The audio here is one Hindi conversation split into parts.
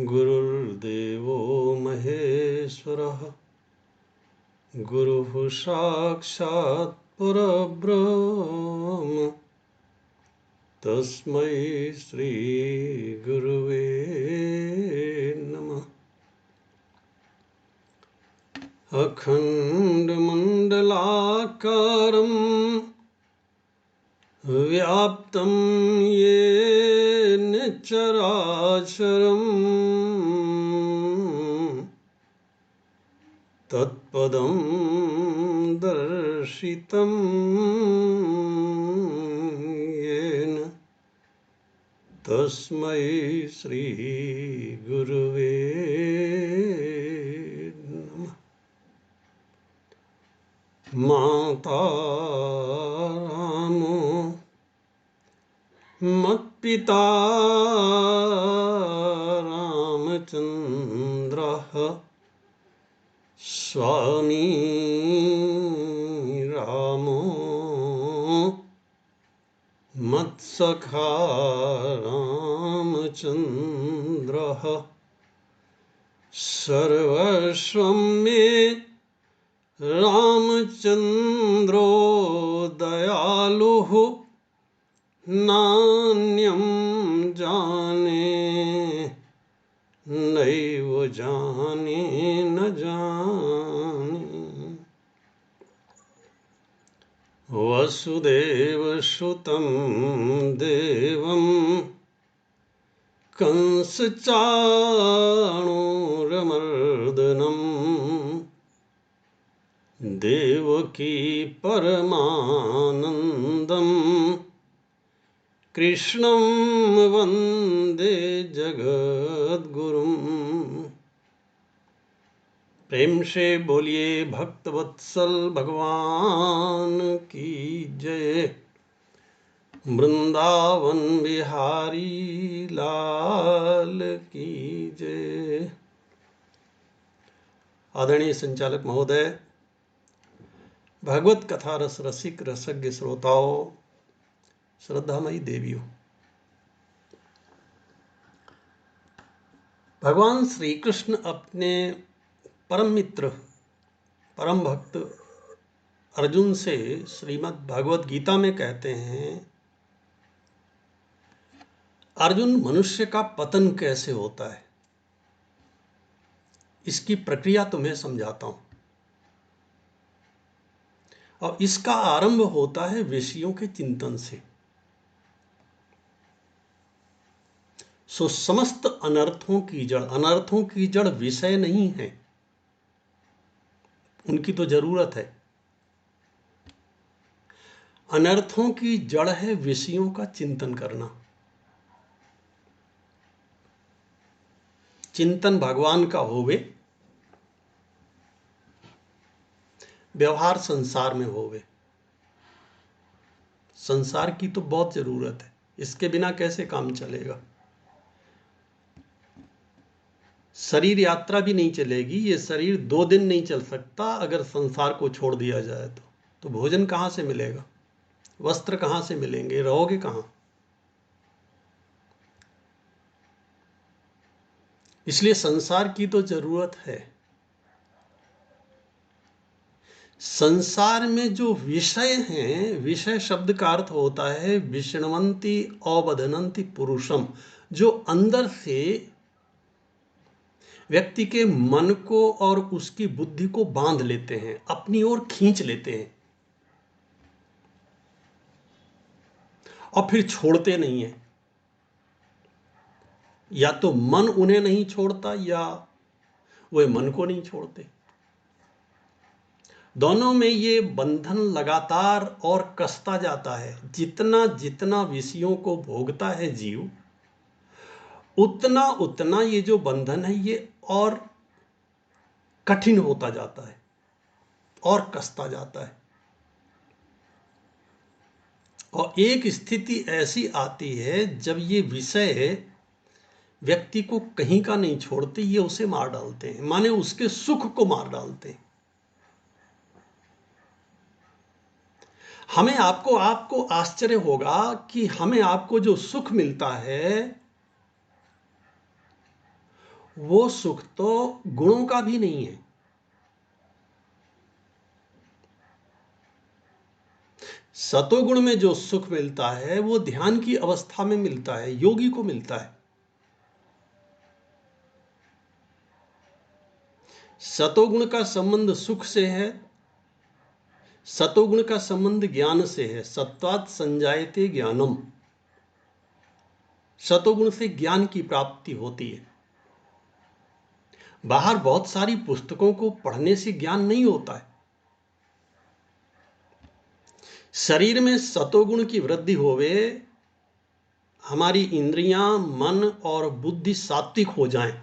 गुरुर्देवो महेश्वरः गुरुः साक्षात् परब्रह्म तस्मै श्री गुरुवे नमः। अखण्डमण्डलाकारं व्याप्तं येन चराचरम् तत्पदं दर्शितं येन तस्मै श्री गुरुवे नमः। माता रामो मत्पिता रामचन्द्रः स्वामी रामो मत्सखा रामचन्द्रः सर्वस्वं मे रामचन्द्रो दयालुः नान्यं जाने नैव जाने न जाने। वसुदेवसुतं देवं कंसचाणूरमर्दनं देवकी परमानन्दं कृष्णं वन्दे जगद्गुरुम्। प्रेम से बोलिए भक्तवत्सल भगवान की जय। वृंदावन बिहारी लाल की जय। आदरणीय संचालक महोदय, भगवत कथा रस रसिक रसज्ञ श्रोताओं, श्रद्धामयी देवियों, भगवान श्री कृष्ण अपने परम मित्र परम भक्त अर्जुन से श्रीमद् भागवत गीता में कहते हैं, अर्जुन मनुष्य का पतन कैसे होता है इसकी प्रक्रिया तुम्हें समझाता हूं। और इसका आरंभ होता है विषयों के चिंतन से। सो समस्त अनर्थों की जड़ विषय नहीं है, उनकी तो जरूरत है। अनर्थों की जड़ है विषयों का चिंतन करना। चिंतन भगवान का होवे, व्यवहार संसार में होवे। संसार की तो बहुत जरूरत है, इसके बिना कैसे काम चलेगा। शरीर यात्रा भी नहीं चलेगी, ये शरीर 2 दिन नहीं चल सकता अगर संसार को छोड़ दिया जाए तो भोजन कहाँ से मिलेगा, वस्त्र कहाँ से मिलेंगे, रहोगे कहाँ। इसलिए संसार की तो जरूरत है। संसार में जो विषय हैं, विषय शब्द का अर्थ होता है विषणवंती अवबधनंती पुरुषम, जो अंदर से व्यक्ति के मन को और उसकी बुद्धि को बांध लेते हैं, अपनी ओर खींच लेते हैं और फिर छोड़ते नहीं हैं। या तो मन उन्हें नहीं छोड़ता या वे मन को नहीं छोड़ते। दोनों में ये बंधन लगातार और कसता जाता है। जितना जितना विषयों को भोगता है जीव, उतना उतना ये जो बंधन है ये और कठिन होता जाता है और कसता जाता है। और एक स्थिति ऐसी आती है जब ये विषय व्यक्ति को कहीं का नहीं छोड़ते, ये उसे मार डालते हैं, माने उसके सुख को मार डालते हैं। हमें आपको आश्चर्य होगा कि हमें आपको जो सुख मिलता है वो सुख तो गुणों का भी नहीं है। सतोगुण में जो सुख मिलता है वो ध्यान की अवस्था में मिलता है, योगी को मिलता है। सतोगुण का संबंध सुख से है, सतोगुण का संबंध ज्ञान से है। सत्वात् संजायते ज्ञानम, सतोगुण से ज्ञान की प्राप्ति होती है। बाहर बहुत सारी पुस्तकों को पढ़ने से ज्ञान नहीं होता है। शरीर में सतोगुण की वृद्धि होवे, हमारी इंद्रियां, मन और बुद्धि सात्विक हो जाएं,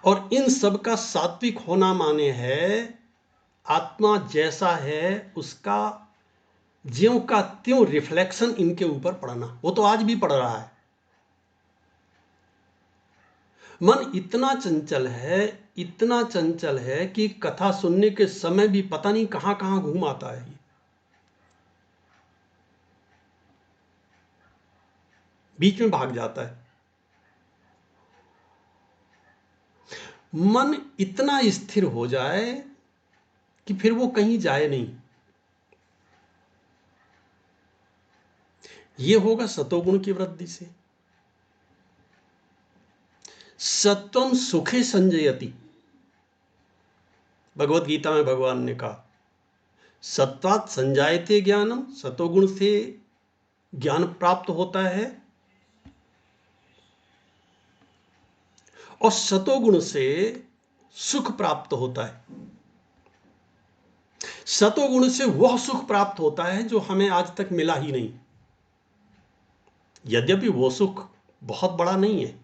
और इन सब का सात्विक होना माने है आत्मा जैसा है उसका ज्यों का त्यों रिफ्लेक्शन इनके ऊपर पड़ना। वो तो आज भी पड़ रहा है। मन इतना चंचल है, इतना चंचल है कि कथा सुनने के समय भी पता नहीं कहां कहां घूम आता है। बीच में भाग जाता है। मन इतना स्थिर हो जाए कि फिर वो कहीं जाए नहीं। ये होगा सतोगुण की वृद्धि से। सत्वम सुखे संजयति, भगवत गीता में भगवान ने कहा सत्वात् संजायते ज्ञानम, सतोगुण से ज्ञान प्राप्त होता है और सतोगुण से सुख प्राप्त होता है। सतोगुण से वह सुख प्राप्त होता है जो हमें आज तक मिला ही नहीं, यद्यपि वो सुख बहुत बड़ा नहीं है।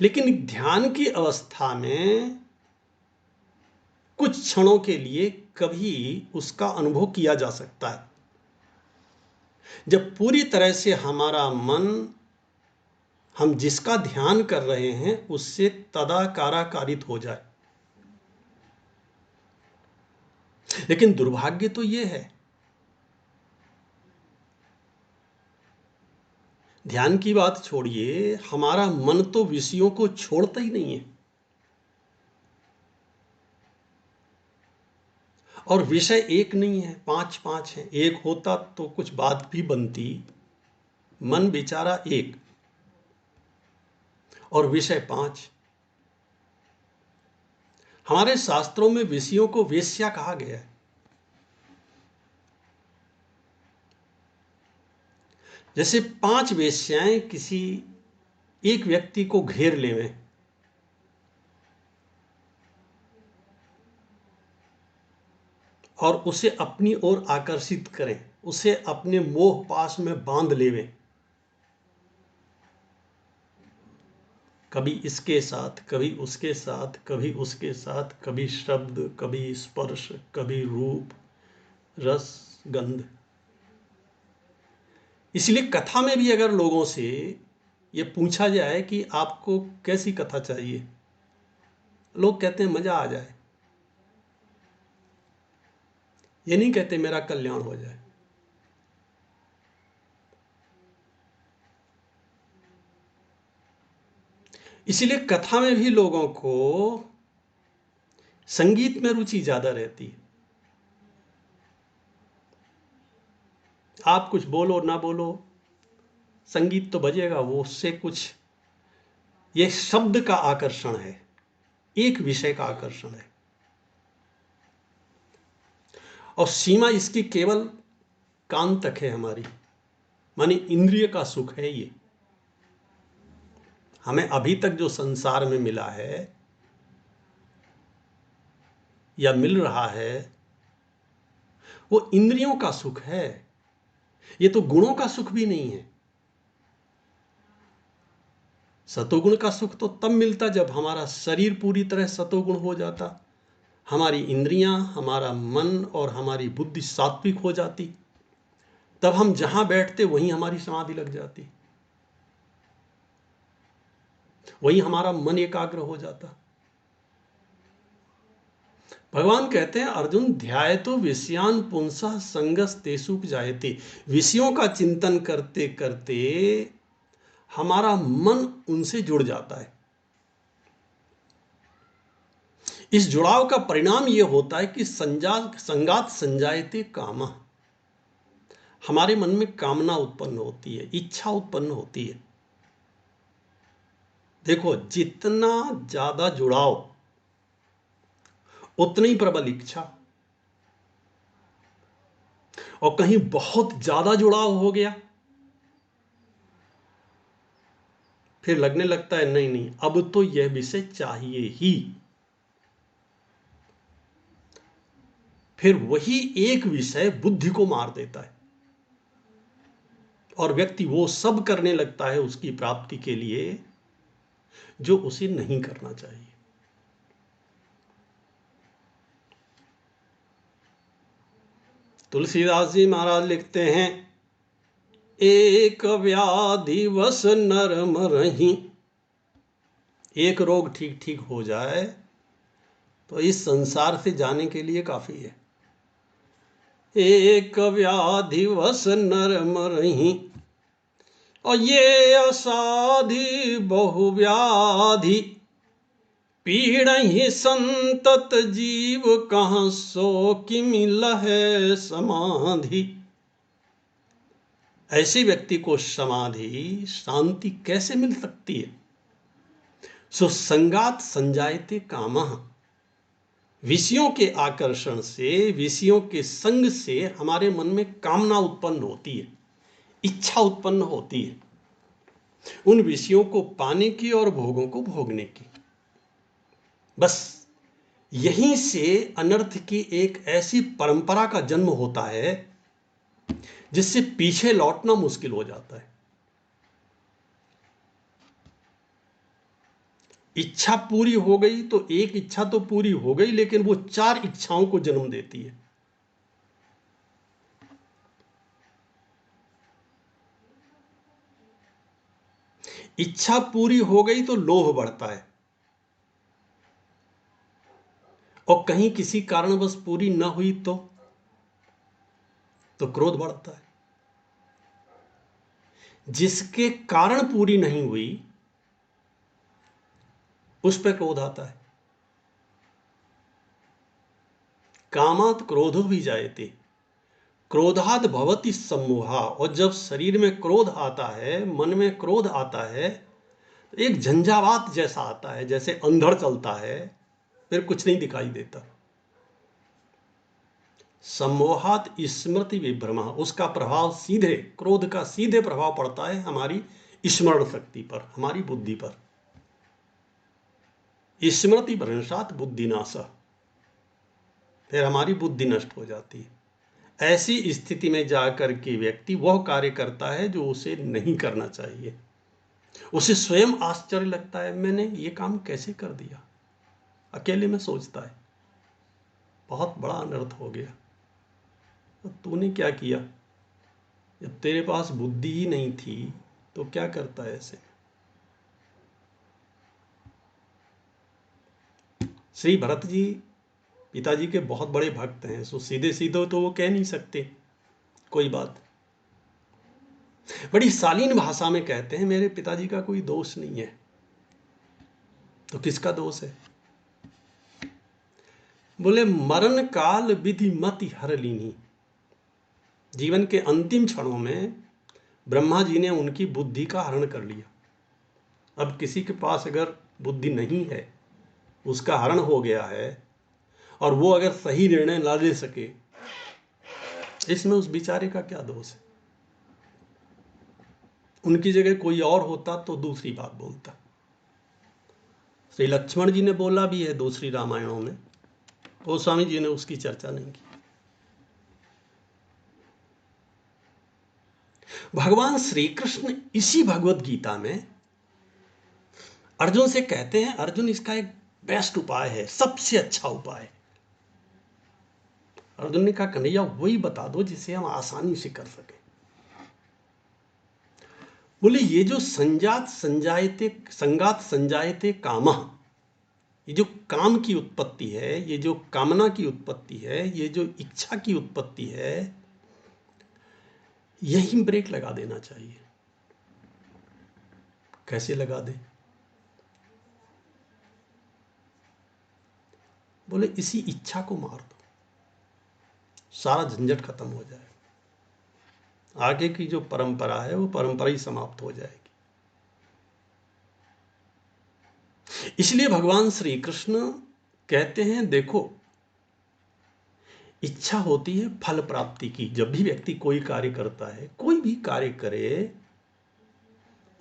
लेकिन ध्यान की अवस्था में कुछ क्षणों के लिए कभी उसका अनुभव किया जा सकता है, जब पूरी तरह से हमारा मन हम जिसका ध्यान कर रहे हैं उससे तदाकाराकारित हो जाए। लेकिन दुर्भाग्य तो यह है, ध्यान की बात छोड़िए, हमारा मन तो विषयों को छोड़ता ही नहीं है। और विषय एक नहीं है, 5 है। एक होता तो कुछ बात भी बनती। मन बेचारा एक और विषय 5। हमारे शास्त्रों में विषयों को वेश्या कहा गया है। जैसे 5 वेश्याएं किसी एक व्यक्ति को घेर लेवें और उसे अपनी ओर आकर्षित करें, उसे अपने मोह पाश में बांध लेवें, कभी इसके साथ, कभी उसके साथ, कभी उसके साथ, कभी शब्द, कभी स्पर्श, कभी रूप, रस, गंध। इसलिए कथा में भी अगर लोगों से ये पूछा जाए कि आपको कैसी कथा चाहिए, लोग कहते हैं मजा आ जाए, ये नहीं कहते मेरा कल्याण हो जाए। इसलिए कथा में भी लोगों को संगीत में रुचि ज्यादा रहती है। आप कुछ बोलो ना बोलो, संगीत तो बजेगा, वो उससे कुछ, ये शब्द का आकर्षण है, एक विषय का आकर्षण है। और सीमा इसकी केवल कान तक है हमारी, मानी इंद्रिय का सुख है ये। हमें अभी तक जो संसार में मिला है या मिल रहा है वो इंद्रियों का सुख है, ये तो गुणों का सुख भी नहीं है। सतोगुण का सुख तो तब मिलता जब हमारा शरीर पूरी तरह सतोगुण हो जाता, हमारी इंद्रियां, हमारा मन और हमारी बुद्धि सात्विक हो जाती, तब हम जहां बैठते वहीं हमारी समाधि लग जाती, वहीं हमारा मन एकाग्र हो जाता। भगवान कहते हैं अर्जुन ध्यायतो विषयान पुंसः संगस तेषुप जायते। विषयों का चिंतन करते करते हमारा मन उनसे जुड़ जाता है। इस जुड़ाव का परिणाम यह होता है कि संगात संजायते कामः, हमारे मन में कामना उत्पन्न होती है, इच्छा उत्पन्न होती है। देखो, जितना ज्यादा जुड़ाव उतनी ही प्रबल इच्छा, और कहीं बहुत ज्यादा जुड़ाव हो गया फिर लगने लगता है नहीं नहीं अब तो यह विषय चाहिए ही। फिर वही एक विषय बुद्धि को मार देता है और व्यक्ति वो सब करने लगता है उसकी प्राप्ति के लिए जो उसे नहीं करना चाहिए। तुलसीदास जी महाराज लिखते हैं, एक व्याधि वस नर मरहि, एक रोग ठीक ठीक हो जाए तो इस संसार से जाने के लिए काफी है। एक व्याधि वस नर मरहि, और ये असाधि बहुव्याधि, पीड़हि संतत जीव कहाँ सो कि मिलहै समाधि। ऐसे व्यक्ति को समाधि शांति कैसे मिल सकती है? सो संगात संजायते कामः, विषयों के आकर्षण से, विषयों के संग से हमारे मन में कामना उत्पन्न होती है, इच्छा उत्पन्न होती है उन विषयों को पाने की और भोगों को भोगने की। बस यहीं से अनर्थ की एक ऐसी परंपरा का जन्म होता है जिससे पीछे लौटना मुश्किल हो जाता है। इच्छा पूरी हो गई तो एक इच्छा तो पूरी हो गई, लेकिन वो 4 इच्छाओं को जन्म देती है। इच्छा पूरी हो गई तो लोभ बढ़ता है, और कहीं किसी कारणवश पूरी न हुई तो क्रोध बढ़ता है। जिसके कारण पूरी नहीं हुई उस पर क्रोध आता है। कामात् क्रोधो भी जायते, क्रोधाद भवति सम्मोहा। और जब शरीर में क्रोध आता है, मन में क्रोध आता है, तो एक झंझावात जैसा आता है, जैसे अंधड़ चलता है, फिर कुछ नहीं दिखाई देता। सम्मोहात स्मृति विभ्रमा, उसका प्रभाव सीधे, क्रोध का सीधे प्रभाव पड़ता है हमारी स्मरण शक्ति पर, हमारी बुद्धि पर। स्मृति भ्रंशात बुद्धिनाश, फिर हमारी बुद्धि नष्ट हो जाती है। ऐसी स्थिति में जाकर के व्यक्ति वह कार्य करता है जो उसे नहीं करना चाहिए। उसे स्वयं आश्चर्य लगता है, मैंने ये काम कैसे कर दिया। अकेले में सोचता है बहुत बड़ा अनर्थ हो गया। तो तूने क्या किया? जब तेरे पास बुद्धि ही नहीं थी तो क्या करता है ऐसे? श्री भरत जी पिताजी के बहुत बड़े भक्त हैं, सो सीधे सीधे तो वो कह नहीं सकते कोई बात। बड़ी शालीन भाषा में कहते हैं मेरे पिताजी का कोई दोष नहीं है। तो किसका दोष है? बोले मरण काल विधि मति हर लीनी। जीवन के अंतिम क्षणों में ब्रह्मा जी ने उनकी बुद्धि का हरण कर लिया। अब किसी के पास अगर बुद्धि नहीं है, उसका हरण हो गया है, और वो अगर सही निर्णय ना ले सके, इसमें उस बेचारे का क्या दोष है? उनकी जगह कोई और होता तो दूसरी बात बोलता। श्री लक्ष्मण जी ने बोला भी है दूसरी रामायणों में, गोस्वामी जी ने उसकी चर्चा नहीं की। भगवान श्री कृष्ण इसी भगवत गीता में अर्जुन से कहते हैं, अर्जुन इसका एक बेस्ट उपाय है, सबसे अच्छा उपाय। अर्जुन ने कहा कन्हैया वही बता दो जिसे हम आसानी से कर सके। बोले ये जो संजात संजायते कामः, ये जो काम की उत्पत्ति है, ये जो कामना की उत्पत्ति है, ये जो इच्छा की उत्पत्ति है, यही ब्रेक लगा देना चाहिए। कैसे लगा दे? बोले इसी इच्छा को मार दो, सारा झंझट खत्म हो जाए, आगे की जो परंपरा है वो परंपरा ही समाप्त हो जाएगी। इसलिए भगवान श्री कृष्ण कहते हैं देखो, इच्छा होती है फल प्राप्ति की। जब भी व्यक्ति कोई कार्य करता है, कोई भी कार्य करे,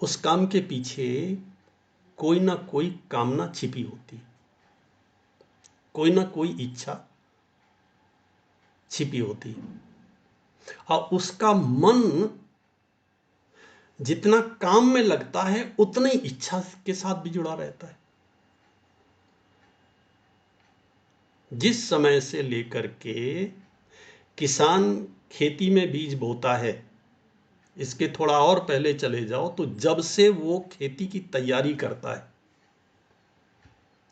उस काम के पीछे कोई ना कोई कामना छिपी होती है, कोई ना कोई इच्छा छिपी होती है। और उसका मन जितना काम में लगता है उतना ही इच्छा के साथ भी जुड़ा रहता है। जिस समय से लेकर के किसान खेती में बीज बोता है, इसके थोड़ा और पहले चले जाओ तो जब से वो खेती की तैयारी करता है,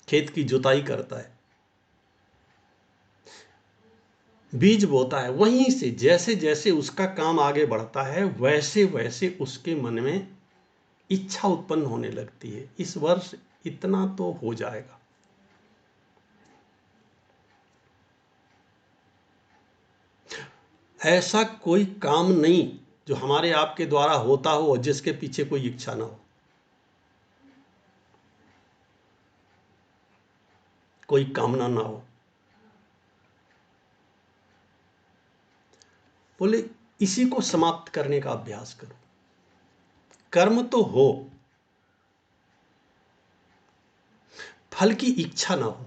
खेत की जुताई करता है, बीज बोता है, वहीं से जैसे जैसे उसका काम आगे बढ़ता है वैसे वैसे उसके मन में इच्छा उत्पन्न होने लगती है, इस वर्ष इतना तो हो जाएगा। ऐसा कोई काम नहीं जो हमारे आपके द्वारा होता हो और जिसके पीछे कोई इच्छा ना हो, कोई कामना ना हो। बोले इसी को समाप्त करने का अभ्यास करो। कर्म तो हो, फल की इच्छा ना हो।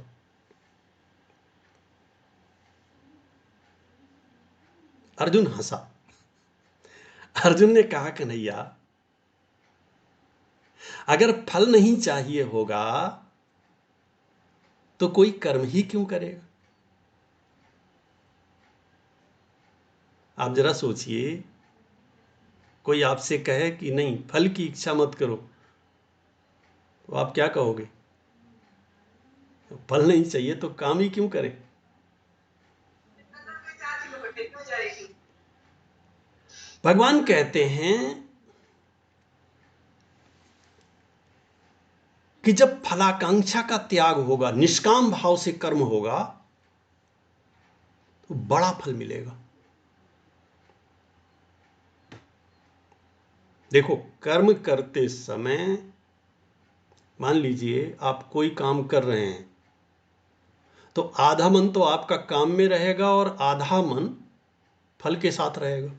अर्जुन हंसा। अर्जुन ने कहा कन्हैया अगर फल नहीं चाहिए होगा तो कोई कर्म ही क्यों करेगा? आप जरा सोचिए, कोई आपसे कहे कि नहीं फल की इच्छा मत करो, तो आप क्या कहोगे? फल नहीं चाहिए तो काम ही क्यों करें? भगवान कहते हैं कि जब फलाकांक्षा का त्याग होगा, निष्काम भाव से कर्म होगा, तो बड़ा फल मिलेगा। देखो, कर्म करते समय मान लीजिए आप कोई काम कर रहे हैं, तो आधा मन तो आपका काम में रहेगा और आधा मन फल के साथ रहेगा।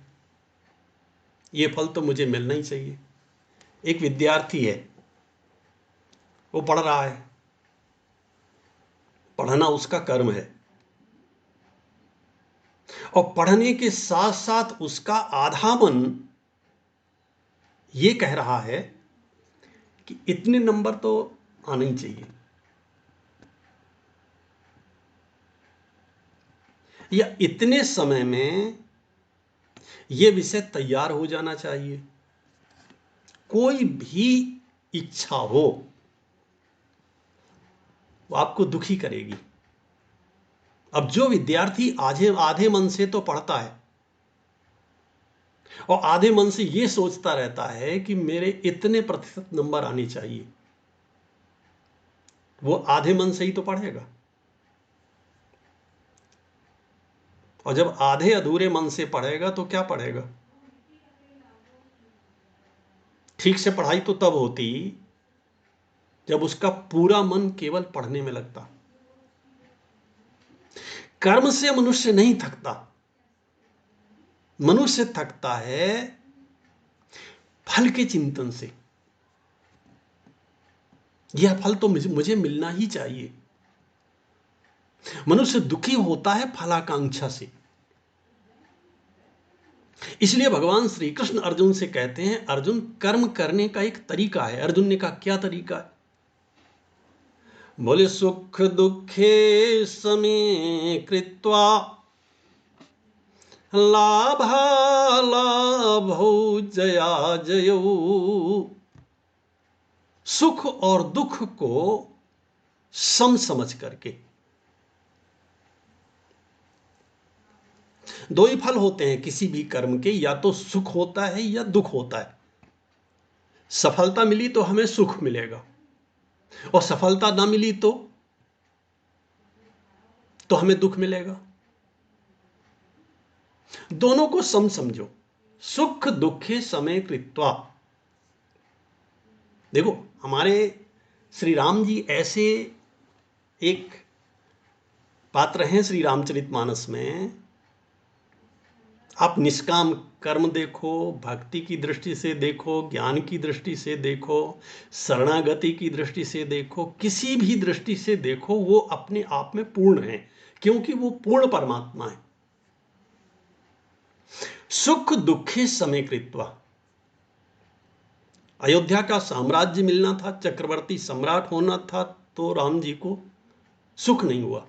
ये फल तो मुझे मिलना ही चाहिए। एक विद्यार्थी है, वो पढ़ रहा है, पढ़ना उसका कर्म है, और पढ़ने के साथ साथ उसका आधा मन ये कह रहा है कि इतने नंबर तो आना ही चाहिए, या इतने समय में ये विषय तैयार हो जाना चाहिए। कोई भी इच्छा हो वो आपको दुखी करेगी। अब जो विद्यार्थी आधे आधे मन से तो पढ़ता है और आधे मन से ये सोचता रहता है कि मेरे इतने प्रतिशत नंबर आने चाहिए, वो आधे मन से ही तो पढ़ेगा। और जब आधे अधूरे मन से पढ़ेगा तो क्या पढ़ेगा? ठीक से पढ़ाई तो तब होती जब उसका पूरा मन केवल पढ़ने में लगता। कर्म से मनुष्य नहीं थकता, मनुष्य थकता है फल के चिंतन से। यह फल तो मुझे मिलना ही चाहिए। मनुष्य दुखी होता है फलाकांक्षा से। इसलिए भगवान श्री कृष्ण अर्जुन से कहते हैं, अर्जुन कर्म करने का एक तरीका है। अर्जुन ने कहा क्या तरीका है? बोले सुख दुखे समे कृत्वा लाभालाभौ जया जयो। सुख और दुख को सम समझ करके। दो ही फल होते हैं किसी भी कर्म के, या तो सुख होता है या दुख होता है। सफलता मिली तो हमें सुख मिलेगा और सफलता ना मिली तो हमें दुख मिलेगा। दोनों को सम समझो। सुख दुखे समे कृत्वा। देखो हमारे श्री राम जी ऐसे एक पात्र हैं श्री रामचरितमानस में। आप निष्काम कर्म देखो, भक्ति की दृष्टि से देखो, ज्ञान की दृष्टि से देखो, शरणागति की दृष्टि से देखो, किसी भी दृष्टि से देखो, वो अपने आप में पूर्ण है, क्योंकि वो पूर्ण परमात्मा है। सुख दुखे समे कृत्वा। अयोध्या का साम्राज्य मिलना था, चक्रवर्ती सम्राट होना था, तो राम जी को सुख नहीं हुआ।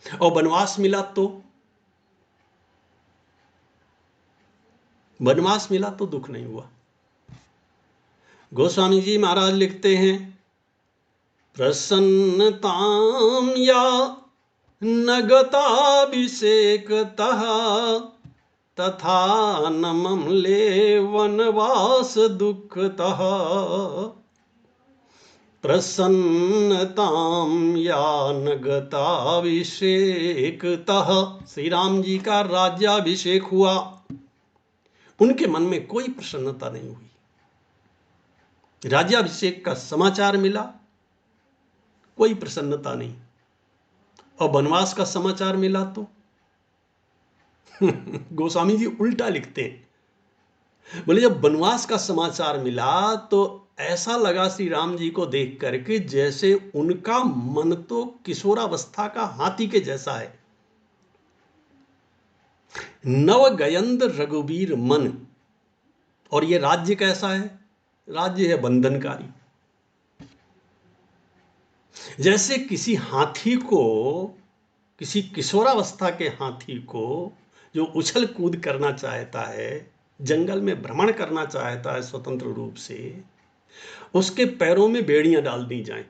और वनवास मिला तो दुख नहीं हुआ। गोस्वामी जी महाराज लिखते हैं, प्रसन्नताम या नगताभिषेकतः तथा न ममले वनवास दुखतः। प्रसन्नताम या नगताभिषेकतः। श्री राम जी का राज्याभिषेक हुआ, उनके मन में कोई प्रसन्नता नहीं हुई। राज्याभिषेक का समाचार मिला, कोई प्रसन्नता नहीं। और वनवास का समाचार मिला तो गोस्वामी जी उल्टा लिखते हैं। बोले जब वनवास का समाचार मिला तो ऐसा लगा श्री राम जी को देख करके जैसे उनका मन तो किशोरावस्था का हाथी के जैसा है। नव गयंद रघुबीर मन। और ये राज्य कैसा है? राज्य है बंधनकारी। जैसे किसी हाथी को, किसी किशोरावस्था के हाथी को जो उछल कूद करना चाहता है, जंगल में भ्रमण करना चाहता है स्वतंत्र रूप से, उसके पैरों में बेड़ियां डाल दी जाएं,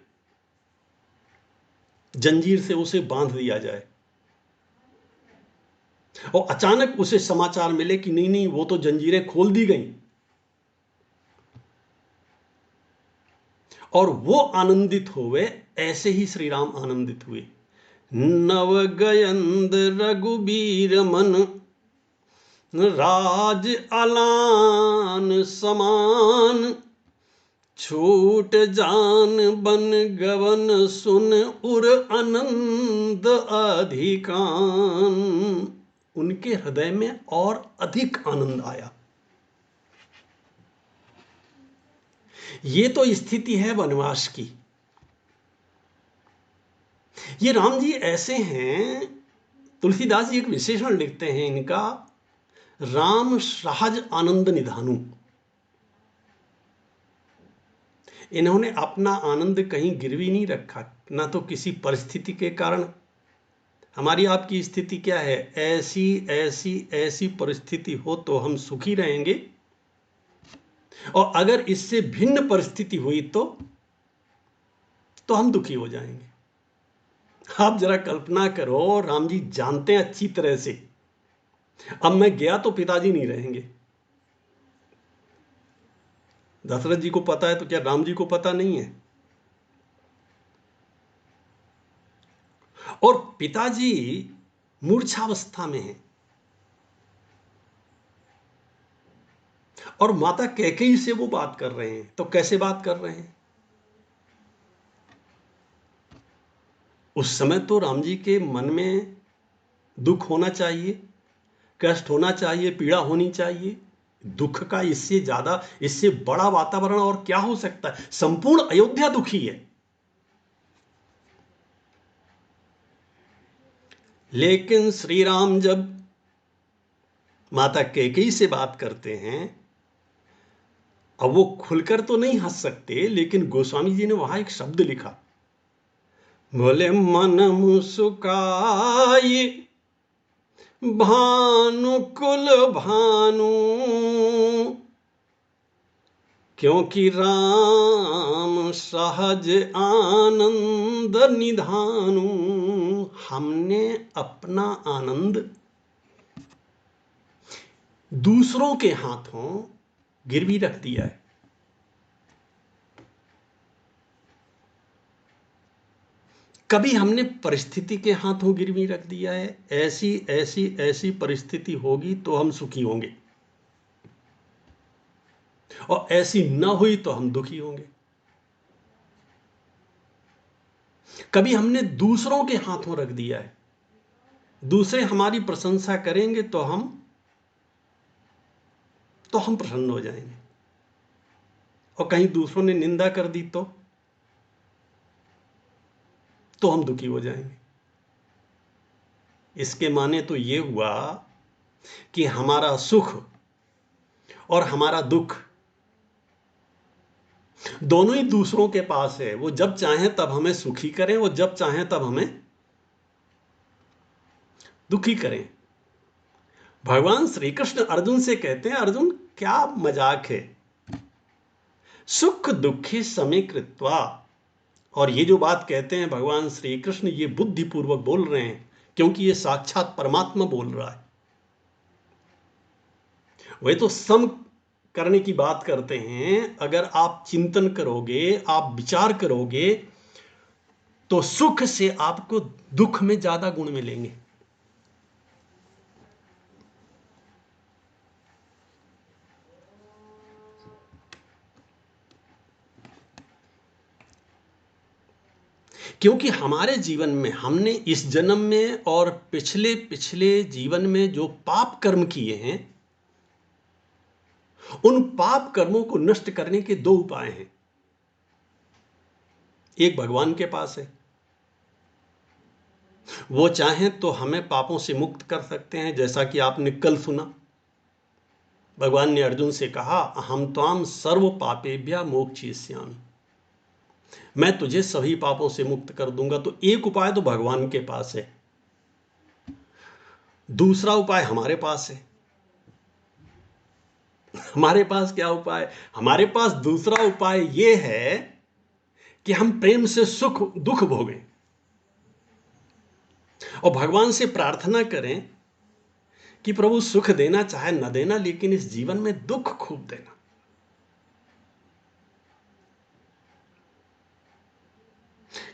जंजीर से उसे बांध दिया जाए, और अचानक उसे समाचार मिले कि नहीं नहीं वो तो जंजीरें खोल दी गई, और वो आनंदित हुए। ऐसे ही श्री राम आनंदित हुए। नवगयंद रघुबीर मन राज अलान समान। छूट जान बन गवन सुन उर आनंद अधिकान। उनके हृदय में और अधिक आनंद आया। ये तो स्थिति है वनवास की। ये राम जी ऐसे हैं, तुलसीदास जी एक विशेषण लिखते हैं इनका, राम सहज आनंद निधानु। इन्होंने अपना आनंद कहीं गिरवी नहीं रखा, ना तो किसी परिस्थिति के कारण हमारी आपकी स्थिति क्या है? ऐसी ऐसी ऐसी परिस्थिति हो तो हम सुखी रहेंगे, और अगर इससे भिन्न परिस्थिति हुई तो हम दुखी हो जाएंगे। आप जरा कल्पना करो, राम जी जानते हैं अच्छी तरह से, अब मैं गया तो पिताजी नहीं रहेंगे। दशरथ जी को पता है तो क्या राम जी को पता नहीं है? और पिताजी मूर्छावस्था में हैं, और माता कैकेयी से वो बात कर रहे हैं। तो कैसे बात कर रहे हैं? उस समय तो राम जी के मन में दुख होना चाहिए, कष्ट होना चाहिए, पीड़ा होनी चाहिए। दुख का इससे ज्यादा, इससे बड़ा वातावरण और क्या हो सकता है? संपूर्ण अयोध्या दुखी है। लेकिन श्री राम जब माता कैकेयी से बात करते हैं, अब वो खुलकर तो नहीं हंस सकते, लेकिन गोस्वामी जी ने वहां एक शब्द लिखा, बोले मन मुस्काई भानुकुल भानु, क्योंकि राम सहज आनंद निधानु। हमने अपना आनंद दूसरों के हाथों गिरवी रख दिया है। कभी हमने परिस्थिति के हाथों गिरवी रख दिया है, ऐसी ऐसी ऐसी परिस्थिति होगी तो हम सुखी होंगे, और ऐसी ना हुई तो हम दुखी होंगे। कभी हमने दूसरों के हाथों रख दिया है, दूसरे हमारी प्रशंसा करेंगे तो हम प्रसन्न हो जाएंगे, और कहीं दूसरों ने निंदा कर दी तो हम दुखी हो जाएंगे। इसके माने तो ये हुआ कि हमारा सुख और हमारा दुख दोनों ही दूसरों के पास है। वो जब चाहें तब हमें सुखी करें, वो जब चाहें तब हमें दुखी करें। भगवान श्री कृष्ण अर्जुन से कहते हैं, अर्जुन क्या मजाक है, सुख दुखी समे कृत्वा। और ये जो बात कहते हैं भगवान श्री कृष्ण, ये बुद्धिपूर्वक बोल रहे हैं, क्योंकि ये साक्षात परमात्मा बोल रहा है। वे तो सम करने की बात करते हैं। अगर आप चिंतन करोगे, आप विचार करोगे, तो सुख से आपको दुख में ज्यादा गुण मिलेंगे। क्योंकि हमारे जीवन में हमने इस जन्म में और पिछले पिछले जीवन में जो पाप कर्म किए हैं, उन पाप कर्मों को नष्ट करने के दो उपाय हैं। एक भगवान के पास है, वो चाहें तो हमें पापों से मुक्त कर सकते हैं। जैसा कि आपने कल सुना, भगवान ने अर्जुन से कहा, हम त्वाम सर्व पापेभ्य मोक्षयिष्यामि, मैं तुझे सभी पापों से मुक्त कर दूंगा। तो एक उपाय तो भगवान के पास है, दूसरा उपाय हमारे पास है। हमारे पास क्या उपाय? हमारे पास दूसरा उपाय यह है कि हम प्रेम से सुख दुख भोगें, और भगवान से प्रार्थना करें कि प्रभु सुख देना चाहे न देना, लेकिन इस जीवन में दुख खूब देना।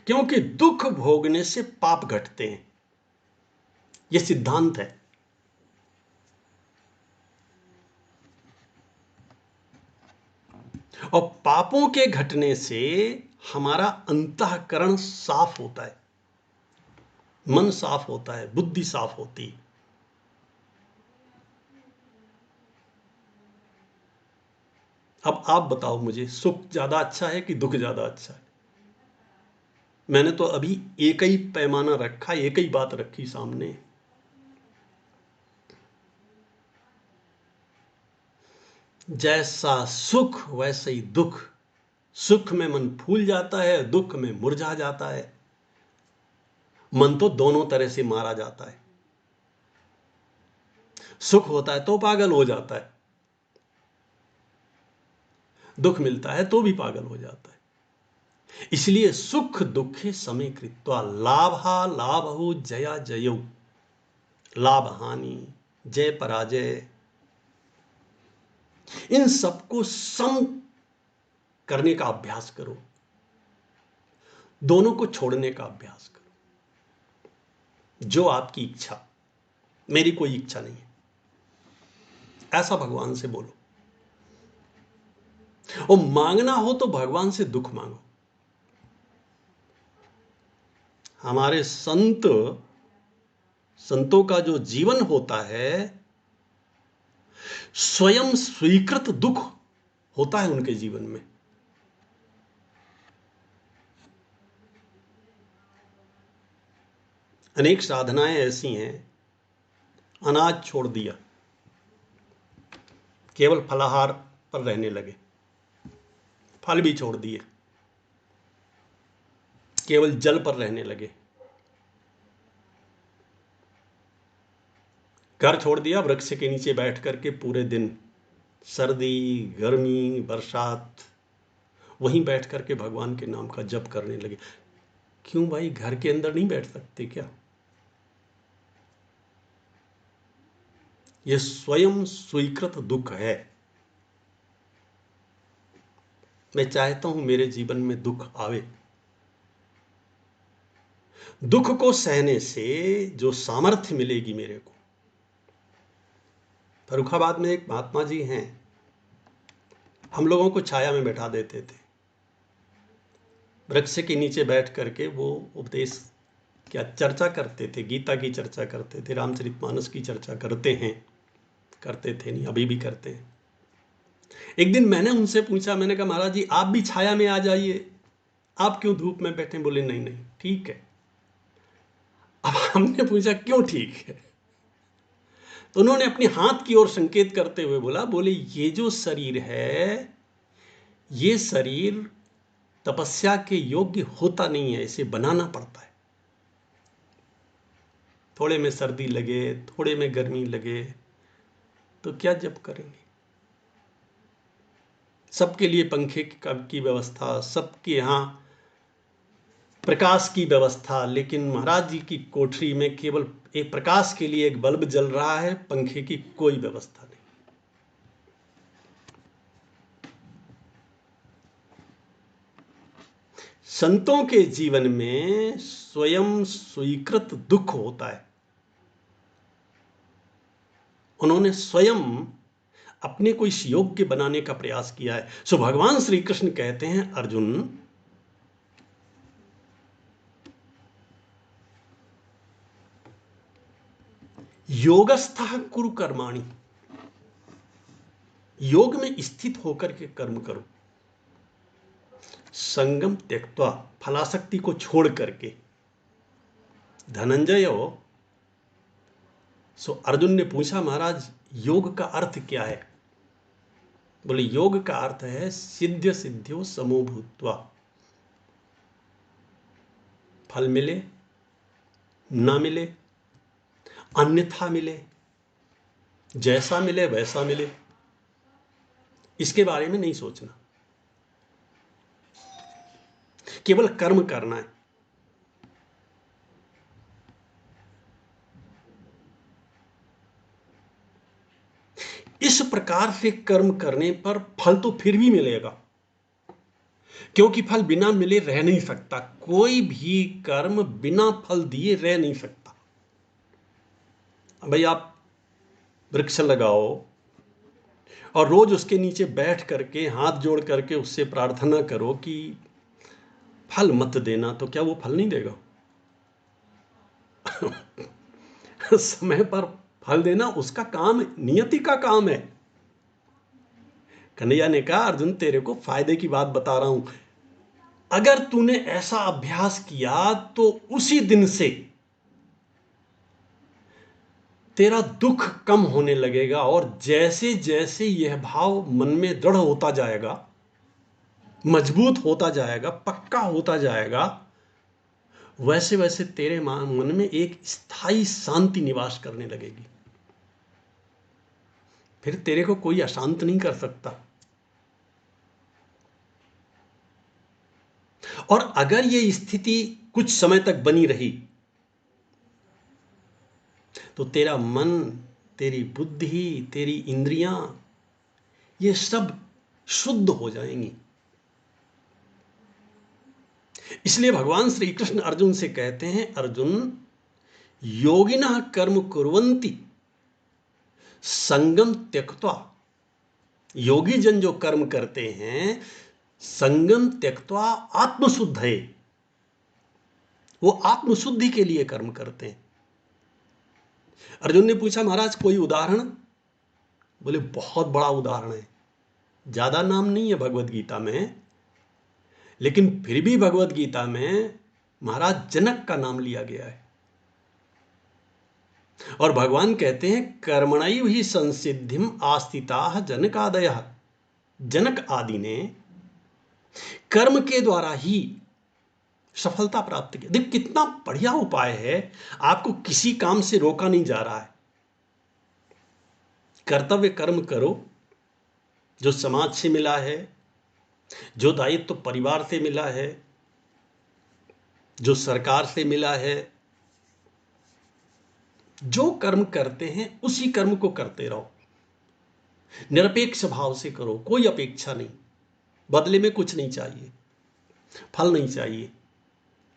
क्योंकि दुख भोगने से पाप घटते हैं, यह सिद्धांत है। और पापों के घटने से हमारा अंतःकरण साफ होता है, मन साफ होता है, बुद्धि साफ होती है। अब आप बताओ मुझे, सुख ज्यादा अच्छा है कि दुख ज्यादा अच्छा है? मैंने तो अभी एक ही पैमाना रखा, एक ही बात रखी सामने। जैसा सुख वैसे ही दुख। सुख में मन फूल जाता है, दुख में मुरझा जाता है। मन तो दोनों तरह से मारा जाता है। सुख होता है तो पागल हो जाता है, दुख मिलता है तो भी पागल हो जाता है। इसलिए सुख दुखे समे कृत्वा लाभा लाभहु जया जयौ, लाभ हानि जय पराजय, इन सबको सम करने का अभ्यास करो, दोनों को छोड़ने का अभ्यास करो। जो आपकी इच्छा, मेरी कोई इच्छा नहीं है, ऐसा भगवान से बोलो। और मांगना हो तो भगवान से दुख मांगो। हमारे संतों का जो जीवन होता है, स्वयं स्वीकृत दुख होता है उनके जीवन में। अनेक साधनाएं ऐसी हैं, अनाज छोड़ दिया, केवल फलाहार पर रहने लगे, फल भी छोड़ दिए, केवल जल पर रहने लगे, घर छोड़ दिया, वृक्ष के नीचे बैठ करके पूरे दिन, सर्दी गर्मी बरसात, वहीं बैठ करके भगवान के नाम का जप करने लगे। क्यों भाई, घर के अंदर नहीं बैठ सकते क्या? यह स्वयं स्वीकृत दुख है। मैं चाहता हूं मेरे जीवन में दुख आवे। दुख को सहने से जो सामर्थ्य मिलेगी मेरे को। फर्रुखाबाद में एक महात्मा जी हैं, हम लोगों को छाया में बैठा देते थे, वृक्ष के नीचे बैठ करके वो उपदेश क्या चर्चा करते थे, गीता की चर्चा करते थे, रामचरितमानस की चर्चा करते थे नहीं, अभी भी करते हैं। एक दिन मैंने उनसे पूछा, मैंने कहा महाराज जी आप भी छाया में आ जाइए, आप क्यों धूप में बैठे? बोले नहीं नहीं ठीक है। अब हमने पूछा क्यों ठीक है? तो उन्होंने अपने हाथ की ओर संकेत करते हुए बोले ये जो शरीर है, ये शरीर तपस्या के योग्य होता नहीं है, इसे बनाना पड़ता है। थोड़े में सर्दी लगे, थोड़े में गर्मी लगे तो क्या जप करेंगे? सबके लिए पंखे की व्यवस्था, सबके यहां प्रकाश की व्यवस्था, लेकिन महाराज जी की कोठरी में केवल एक प्रकाश के लिए एक बल्ब जल रहा है, पंखे की कोई व्यवस्था नहीं। संतों के जीवन में स्वयं स्वीकृत दुख होता है। उन्होंने स्वयं अपने को इस योग्य बनाने का प्रयास किया है। सो भगवान श्री कृष्ण कहते हैं, अर्जुन योगस्थः कुरु कर्माणि, योग में स्थित होकर के कर्म करो, संगम त्यक्त्वा, फलासक्ति को छोड़ करके। धनंजय हो, सो अर्जुन ने पूछा महाराज योग का अर्थ क्या है? बोले योग का अर्थ है सिद्ध सिद्ध्यो समो भूत्वा, फल मिले ना मिले, अन्यथा मिले, जैसा मिले वैसा मिले, इसके बारे में नहीं सोचना, केवल कर्म करना है। इस प्रकार से कर्म करने पर फल तो फिर भी मिलेगा, क्योंकि फल बिना मिले रह नहीं सकता। कोई भी कर्म बिना फल दिए रह नहीं सकता। भाई आप वृक्ष लगाओ और रोज उसके नीचे बैठ करके हाथ जोड़ करके उससे प्रार्थना करो कि फल मत देना, तो क्या वो फल नहीं देगा? समय पर फल देना उसका काम है, नियति का काम है। कन्हैया ने कहा अर्जुन तेरे को फायदे की बात बता रहा हूं, अगर तूने ऐसा अभ्यास किया तो उसी दिन से तेरा दुख कम होने लगेगा, और जैसे जैसे यह भाव मन में दृढ़ होता जाएगा, मजबूत होता जाएगा, पक्का होता जाएगा, वैसे वैसे तेरे मन में एक स्थायी शांति निवास करने लगेगी। फिर तेरे को कोई अशांत नहीं कर सकता। और अगर ये स्थिति कुछ समय तक बनी रही तो तेरा मन, तेरी बुद्धि, तेरी इंद्रियां, ये सब शुद्ध हो जाएंगी। इसलिए भगवान श्री कृष्ण अर्जुन से कहते हैं, अर्जुन योगिनः कर्म कुर्वन्ति संगम त्यक्त्वा। योगी जन जो कर्म करते हैं संगम त्यक्त्वा आत्मशुद्धये, वो आत्मशुद्धि के लिए कर्म करते हैं। अर्जुन ने पूछा महाराज कोई उदाहरण? बोले बहुत बड़ा उदाहरण है। ज्यादा नाम नहीं है भगवत गीता में, लेकिन फिर भी भगवत गीता में महाराज जनक का नाम लिया गया है। और भगवान कहते हैं कर्मणैव हि संसिद्धिम आस्थिताः जनकादयः। जनक आदि ने कर्म के द्वारा ही सफलता प्राप्त की। देख कितना बढ़िया उपाय है, आपको किसी काम से रोका नहीं जा रहा है। कर्तव्य कर्म करो, जो समाज से मिला है, जो दायित्व तो परिवार से मिला है, जो सरकार से मिला है, जो कर्म करते हैं उसी कर्म को करते रहो। निरपेक्ष भाव से करो, कोई अपेक्षा नहीं, बदले में कुछ नहीं चाहिए, फल नहीं चाहिए।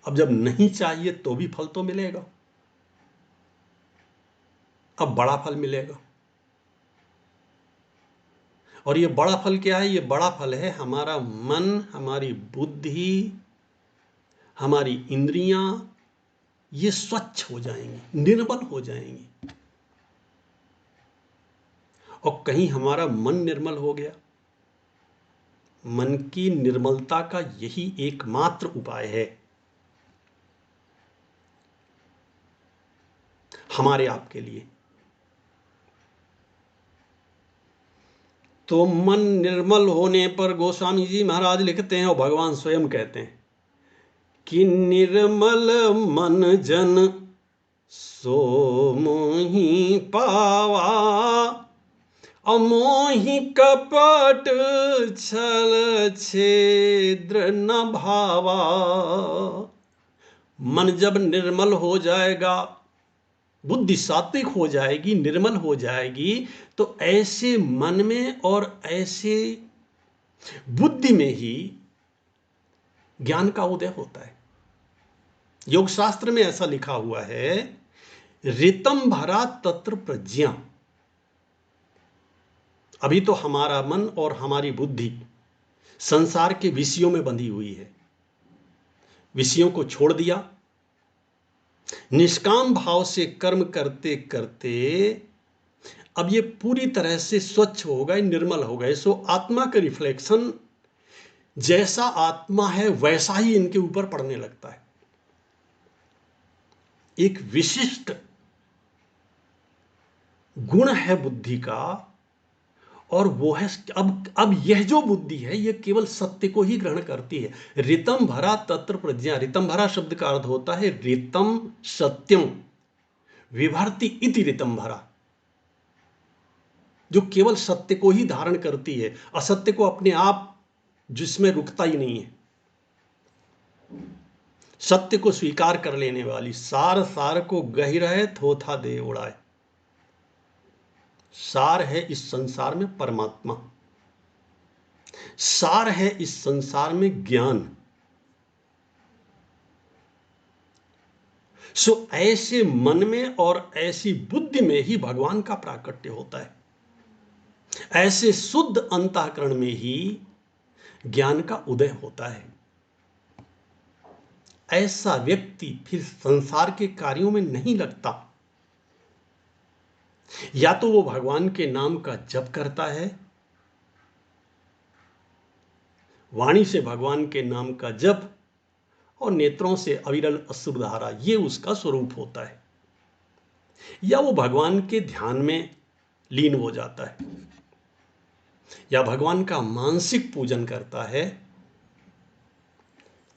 अब जब नहीं चाहिए तो भी फल तो मिलेगा, अब बड़ा फल मिलेगा। और ये बड़ा फल क्या है? ये बड़ा फल है हमारा मन, हमारी बुद्धि, हमारी इंद्रियां, ये स्वच्छ हो जाएंगी, निर्मल हो जाएंगी। और कहीं हमारा मन निर्मल हो गया, मन की निर्मलता का यही एकमात्र उपाय है हमारे आपके लिए। तो मन निर्मल होने पर गोस्वामी जी महाराज लिखते हैं और भगवान स्वयं कहते हैं कि निर्मल मन जन सो मोहि पावा, अमोहि कपट छल छेद्र न भावा। मन जब निर्मल हो जाएगा, बुद्धि सात्विक हो जाएगी, निर्मल हो जाएगी, तो ऐसे मन में और ऐसे बुद्धि में ही ज्ञान का उदय होता है। योग शास्त्र में ऐसा लिखा हुआ है, ऋतम भरा तत्र प्रज्ञा। अभी तो हमारा मन और हमारी बुद्धि संसार के विषयों में बंधी हुई है। विषयों को छोड़ दिया, निष्काम भाव से कर्म करते करते अब ये पूरी तरह से स्वच्छ हो गए, निर्मल हो गए। सो आत्मा का रिफ्लेक्शन जैसा आत्मा है वैसा ही इनके ऊपर पड़ने लगता है। एक विशिष्ट गुण है बुद्धि का, और वो है अब यह जो बुद्धि है ये केवल सत्य को ही ग्रहण करती है। ऋतम भरा तत्र प्रज्ञा। ऋतम भरा शब्द का अर्थ होता है ऋतम सत्यम विभर्ति इति ऋतम भरा, जो केवल सत्य को ही धारण करती है, असत्य को अपने आप जिसमें रुकता ही नहीं है। सत्य को स्वीकार कर लेने वाली, सार सार को गही रहे थोथा दे उड़ाए। सार है इस संसार में परमात्मा, सार है इस संसार में ज्ञान। सो ऐसे मन में और ऐसी बुद्धि में ही भगवान का प्राकट्य होता है। ऐसे शुद्ध अंतःकरण में ही ज्ञान का उदय होता है। ऐसा व्यक्ति फिर संसार के कार्यों में नहीं लगता। या तो वो भगवान के नाम का जप करता है, वाणी से भगवान के नाम का जप, और नेत्रों से अविरल अश्रुधारा, ये उसका स्वरूप होता है। या वो भगवान के ध्यान में लीन हो जाता है, या भगवान का मानसिक पूजन करता है,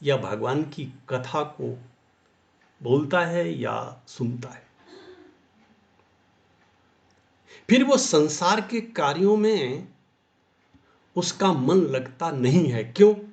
या भगवान की कथा को बोलता है या सुनता है। फिर वो संसार के कार्यों में उसका मन लगता नहीं है। क्यों?